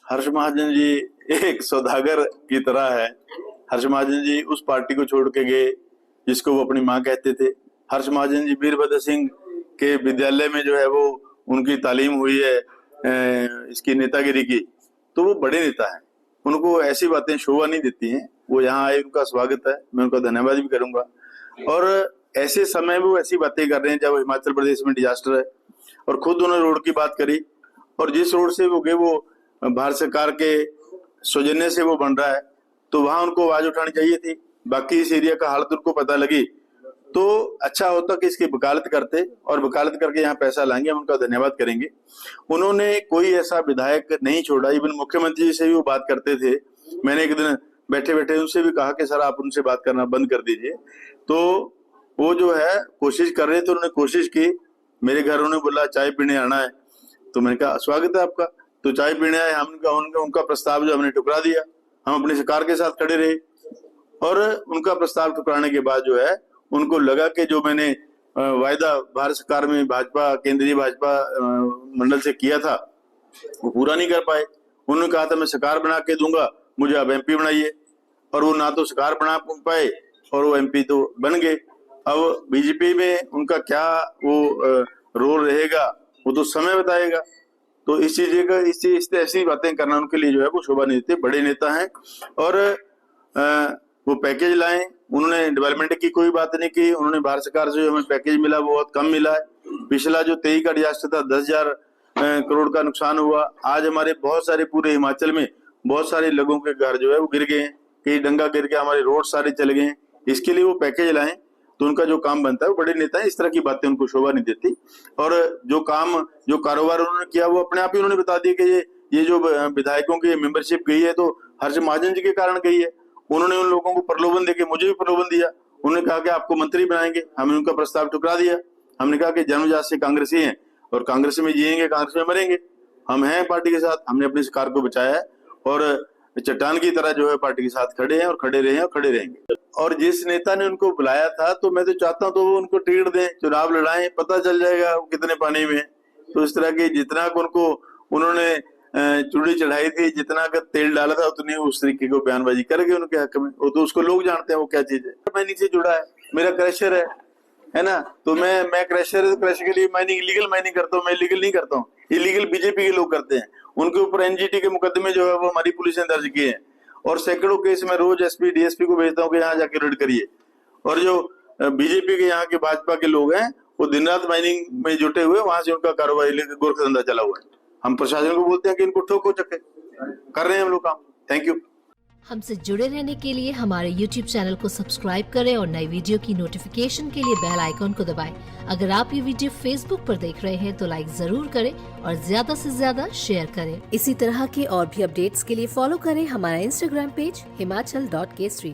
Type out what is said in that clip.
हर्ष महाजन जी एक सौदागर की तरह है। हर्ष महाजन जी उस पार्टी को छोड़ के गए जिसको वो अपनी माँ कहते थे। हर्ष महाजन जी वीरभद्र सिंह के विद्यालय में जो है वो उनकी तालीम हुई है इसकी नेतागिरी की, तो वो बड़े नेता हैं। उनको ऐसी बातें शोभा नहीं देती हैं। वो यहाँ आए, उनका स्वागत है, मैं उनका धन्यवाद भी करूंगा। और ऐसे समय में वो ऐसी बातें कर रहे हैं जब हिमाचल प्रदेश में डिजास्टर है, और खुद उन्होंने रोड की बात करी, और जिस रोड से वो गए वो भारत सरकार के सौजन्य से वो बन रहा है, तो वहां उनको आवाज उठानी चाहिए थी। बाकी इस एरिया का हालत उनको पता लगी तो अच्छा होता कि इसकी वकालत करते, और वकालत करके यहाँ पैसा लाएंगे, हम उनका धन्यवाद करेंगे। उन्होंने कोई ऐसा विधायक नहीं छोड़ा। इवन मुख्यमंत्री से भी वो बात करते थे। मैंने एक दिन बैठे बैठे उनसे भी कहा कि सर आप उनसे बात करना बंद कर दीजिए। तो वो जो है कोशिश कर रहे थे, उन्होंने कोशिश की। मेरे घर उन्होंने बोला चाय पीने आना है, तो मैंने कहा स्वागत है आपका। तो चाय पीने आए, उनका प्रस्ताव जो हमने ठुकरा दिया। हम अपनी सरकार के साथ खड़े रहे, और उनका प्रस्ताव ठुकराने के बाद जो है उनको लगा कि जो मैंने वायदा भारत सरकार में भाजपा केंद्रीय भाजपा मंडल से किया था वो पूरा नहीं कर पाए। उन्होंने कहा था मैं सरकार बना के दूंगा, मुझे आप एमपी बनाइए, और वो ना तो सरकार बना पाए और वो एमपी तो बन गए। अब बीजेपी में उनका क्या वो रोल रहेगा वो तो समय बताएगा। तो इस चीज का इस ऐसी बातें करना उनके लिए जो है वो शोभा नहीं देते। बड़े नेता हैं, और वो पैकेज लाए। उन्होंने डेवलपमेंट की कोई बात नहीं की। उन्होंने भारत सरकार से जो हमें पैकेज मिला वो बहुत कम मिला है। पिछला जो 23 का डिजास्टर था 10,000 करोड़ का नुकसान हुआ। आज हमारे बहुत सारे पूरे हिमाचल में बहुत सारे लोगों के घर जो है वो गिर गए हैं, कई डंगा गिर गया, हमारे रोड सारे चले गए हैं। इसके लिए वो पैकेज लाए, तो उनका जो काम बनता है वो बड़े नेता है। इस तरह की बातें उनको शोभा नहीं देती। और जो कारोबार उन्होंने किया वो अपने आप ही उन्होंने बता दिया कि ये जो विधायकों की मेंबरशिप गई है तो हर्ष महाजन जी के कारण गई है। उन्होंने उन लोगों को प्रलोभन देके मुझे भी प्रलोभन दिया। उन्होंने कहा कि आपको मंत्री बनाएंगे, हमने उनका प्रस्ताव ठुकरा दिया। हमने कहा कि जन्मजात से कांग्रेसी हैं और कांग्रेस में जिएंगे, कांग्रेस में मरेंगे। हम हैं पार्टी के साथ, हमने अपनी सरकार को बचाया है, और चट्टान की तरह जो है पार्टी के साथ खड़े हैं, और खड़े रहे हैं और खड़े रहेंगे। और जिस नेता ने उनको बुलाया था, तो मैं तो चाहता हूँ तो वो उनको टिकट दें, चुनाव लड़ाएं, पता चल जाएगा वो कितने पानी में। तो इस तरह की जितना उनको उन्होंने चूड़ी चढ़ाई थी, जितना का तेल डाला था, उतनी उस तरीके को बयानबाजी करके उनके हक में। वो तो उसको लोग जानते हैं वो क्या चीज है। मैं नीचे जुड़ा है, मेरा क्रैशर है ना, तो मैं क्रैशर के लिए माइनिंग इलीगल माइनिंग करता हूँ, मैं इलीगल नहीं करता हूँ। इलीगल बीजेपी के लोग करते हैं। उनके ऊपर एनजीटी के मुकदमे जो है वो हमारी पुलिस ने दर्ज किए हैं, और सैकड़ों केस में रोज एसपी डीएसपी को भेजता हूँ कि यहाँ जाके रेड करिए। और जो बीजेपी के यहाँ के भाजपा के लोग हैं वो दिन रात माइनिंग में जुटे हुए, वहां से उनका कारोबार गोरखा धंधा चला हुआ है। हम प्रशासन को बोलते हैं कि इनको ठोको चक्के, कर रहे हैं हम लोग काम। Thank you. हमसे जुड़े रहने के लिए हमारे YouTube चैनल को सब्सक्राइब करें और नई वीडियो की नोटिफिकेशन के लिए बेल आइकॉन को दबाएं। अगर आप ये वीडियो Facebook पर देख रहे हैं तो लाइक जरूर करें और ज्यादा से ज्यादा शेयर करें। इसी तरह के और भी अपडेट्स के लिए फॉलो करें हमारा Instagram पेज himachal.k3।